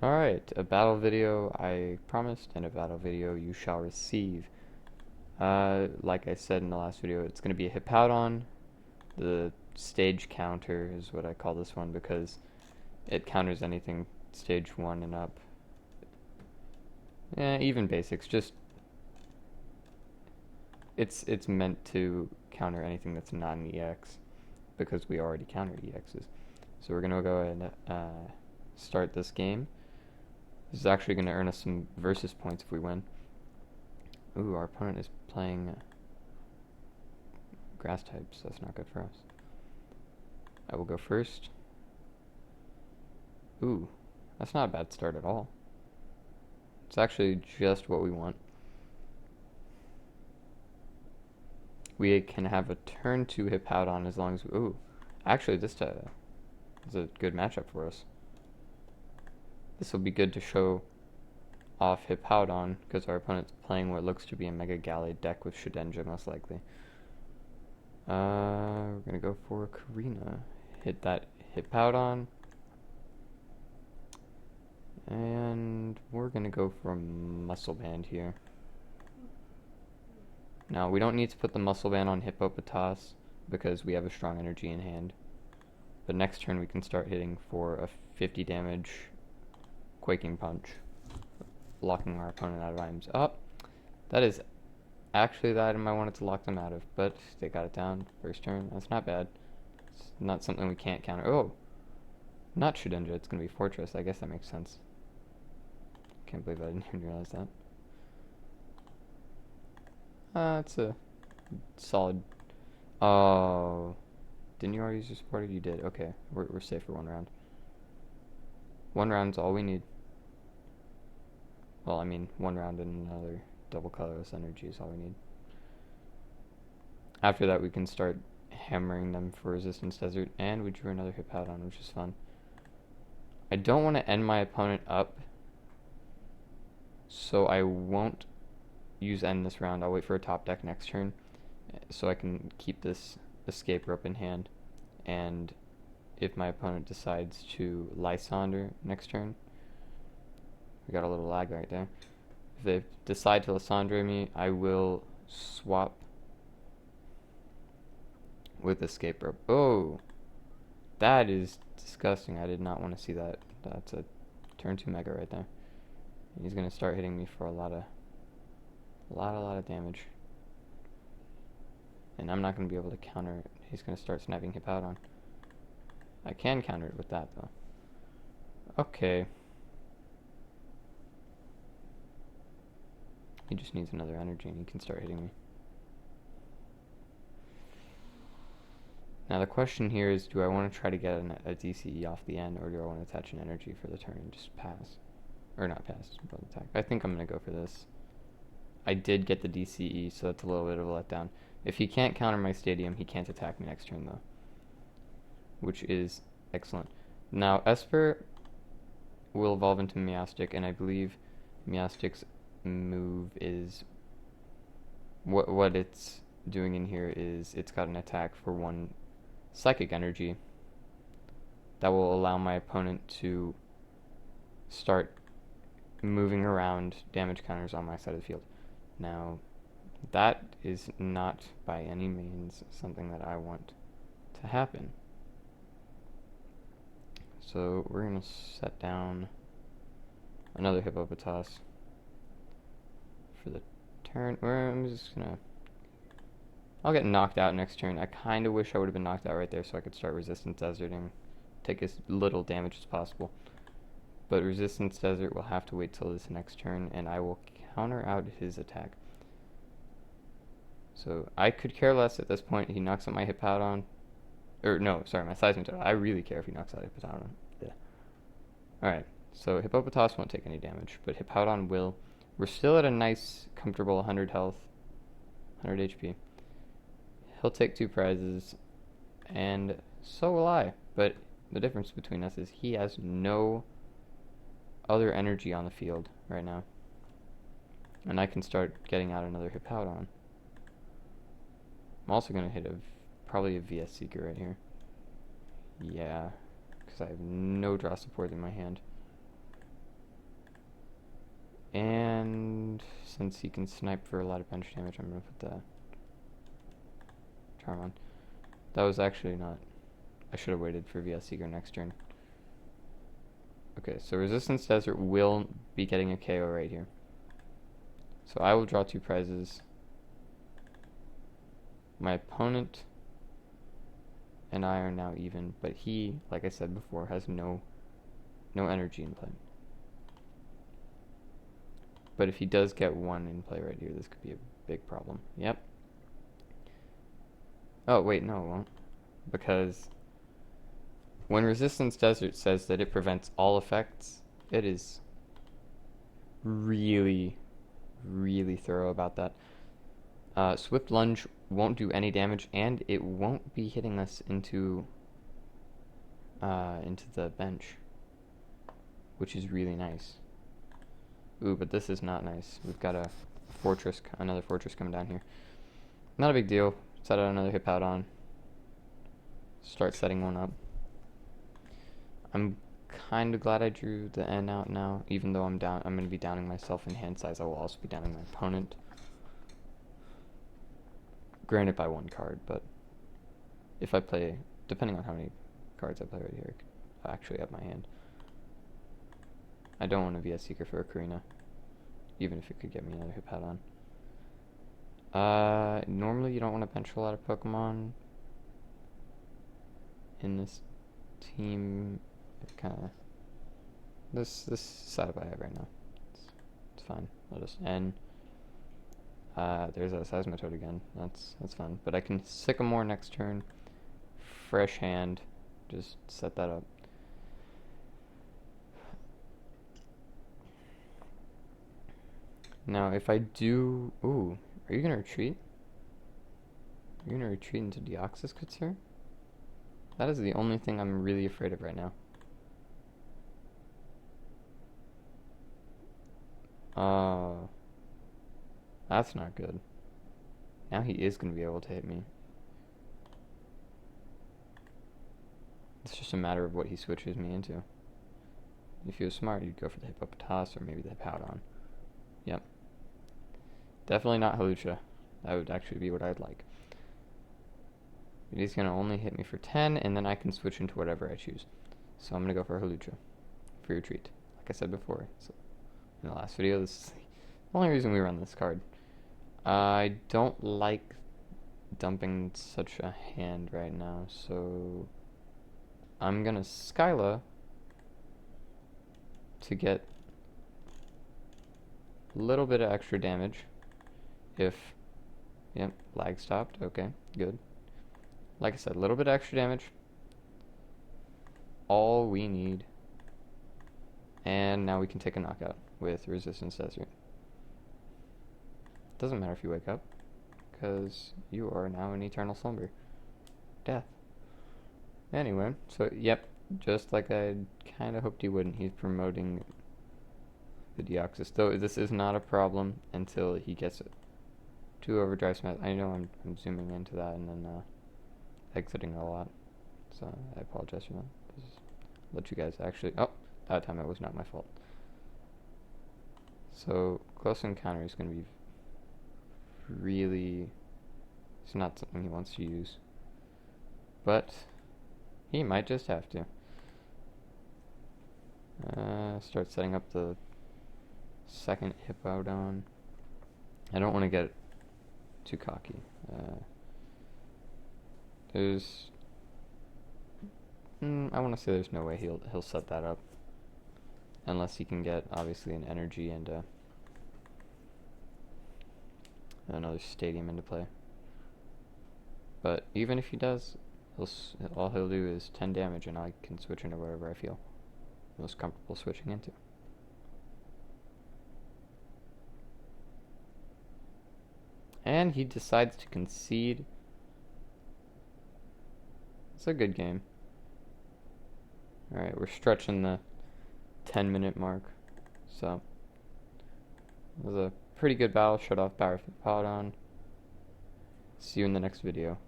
Alright, a battle video I promised and a battle video you shall receive. Like I said in the last video, it's going to be a Hippowdon. The stage counter is what I call this one because it counters anything stage 1 and up. Even basics, just it's meant to counter anything that's not an EX because we already counter EXs. So we're going to go ahead and start this game. This is actually going to earn us some versus points if we win. Ooh, our opponent is playing grass types. That's not good for us. I will go first. Ooh, that's not a bad start at all. It's actually just what we want. We can have a turn 2 Hippowdon as long as we... Ooh, actually this is a good matchup for us. This will be good to show off Hippowdon because our opponent's playing what looks to be a Mega Gallade deck with Shedinja most likely. We're gonna go for Karina. Hit that Hippowdon. And we're gonna go for a Muscle Band here. Now, we don't need to put the Muscle Band on Hippopotas because we have a strong energy in hand. But next turn we can start hitting for a 50 damage Quaking Punch, locking our opponent out of items. Oh, that is actually the item I wanted to lock them out of, but they got it down first turn. That's not bad. It's not something we can't counter. Oh, not Shedinja, it's going to be Fortress. I guess that makes sense. Can't believe I didn't even realize that. It's a solid... Oh, didn't you already use your supporter? You did. Okay, we're safe for one round. One round's all we need. Well, I mean, one round and another double colorless energy is all we need. After that, we can start hammering them for Resistance Desert, and we drew another Hippowdon, which is fun. I don't want to end my opponent up, so I won't use end this round. I'll wait for a top deck next turn, so I can keep this escape rope in hand, and if my opponent decides to Lysander next turn, we got a little lag right there. If they decide to Lysandre me, I will swap with escape rope. Oh, that is disgusting. I did not want to see that. That's a turn 2 Mega right there. He's going to start hitting me for a lot of damage. And I'm not going to be able to counter it. He's going to start snapping Hippowdon. I can counter it with that, though. Okay. He just needs another energy and he can start hitting me. Now the question here is, do I want to try to get a DCE off the end, or do I want to attach an energy for the turn and just pass? Or not pass, but attack. I think I'm going to go for this. I did get the DCE, so that's a little bit of a letdown. If he can't counter my Stadium, he can't attack me next turn, though. Which is excellent. Now, Esper will evolve into Meowstic, and I believe Meowstic's move is... What it's doing in here is it's got an attack for 1 Psychic Energy that will allow my opponent to start moving around damage counters on my side of the field. Now, that is not by any means something that I want to happen. So we're going to set down another Hippopotas for the turn. I'm just going to... I'll get knocked out next turn. I kind of wish I would have been knocked out right there so I could start Resistance Deserting, take as little damage as possible. But Resistance Desert will have to wait till this next turn, and I will counter out his attack. So I could care less at this point. He knocks out my Hippowdon. Or no, sorry, my Seismitoad. I really care if he knocks out Hippowdon. Yeah. Alright, so Hippopotas won't take any damage, but Hippowdon will. We're still at a nice, comfortable 100 health, 100 HP. He'll take 2 prizes, and so will I. But the difference between us is he has no other energy on the field right now. And I can start getting out another Hippowdon. I'm also going to hit probably a VS Seeker right here. Yeah, because I have no draw support in my hand. And since he can snipe for a lot of bench damage, I'm going to put the charm on. That was actually not... I should have waited for VS Seeker next turn. Okay, so Resistance Desert will be getting a KO right here. So I will draw 2 prizes. My opponent and I are now even, but he, like I said before, has no energy in play. But if he does get 1 in play right here, this could be a big problem. Yep. Oh, wait, no, it won't. Because when Resistance Desert says that it prevents all effects, it is really, really thorough about that. Swift Lunge won't do any damage, and it won't be hitting us into the bench, which is really nice. Ooh, but this is not nice. We've got a fortress, another fortress coming down here. Not a big deal. Set out another Hippowdon. Start setting one up. I'm kind of glad I drew the N out now, even though I'm going to be downing myself in hand size. I will also be downing my opponent. Granted by 1 card, but if I play, depending on how many cards I play right here, I actually have my hand. I don't want to be a Seeker for a Karina, even if it could get me another Hippowdon. Normally you don't want to bench a lot of Pokemon in this team. It kind of this setup I have right now. It's fine. I'll just N. There's a Seismitoad again. That's fun. But I can Sycamore next turn. Fresh hand. Just set that up. Now, if I do... Ooh, are you going to retreat? Are you going to retreat into Deoxys Kutsir? That is the only thing I'm really afraid of right now. That's not good. Now he is going to be able to hit me. It's just a matter of what he switches me into. If he was smart, you'd go for the Hippopotas or maybe the Hippowdon. Yep. Definitely not Hawlucha. That would actually be what I'd like. But he's going to only hit me for 10, and then I can switch into whatever I choose. So I'm going to go for Hawlucha. For your treat. Like I said before. So in the last video, this is the only reason we run this card. I don't like dumping such a hand right now, so I'm going to Skyla to get a little bit of extra damage. Yep, lag stopped. Okay, good. Like I said, a little bit of extra damage. All we need. And now we can take a knockout with Resistance Desert. Doesn't matter if you wake up, because you are now in eternal slumber. Death. Anyway, so yep, just like I kind of hoped he wouldn't, he's promoting the Deoxys. Though this is not a problem until he gets it. 2 Overdrive Smash. I know I'm zooming into that and then exiting a lot, so I apologize for that. Just let you guys actually... Oh, that time it was not my fault. So, Close Encounter is going to be really... It's not something he wants to use. But he might just have to. Start setting up the second Hippowdon. I don't want to get too cocky. There's... I want to say there's no way he'll set that up. Unless he can get, obviously, an energy and another stadium into play. But even if he does, all he'll do is 10 damage, and I can switch into wherever I feel most comfortable switching into. And he decides to concede. It's a good game. Alright, we're stretching the 10-minute mark. So, it was a pretty good battle. Shut off Hippowdon. See you in the next video.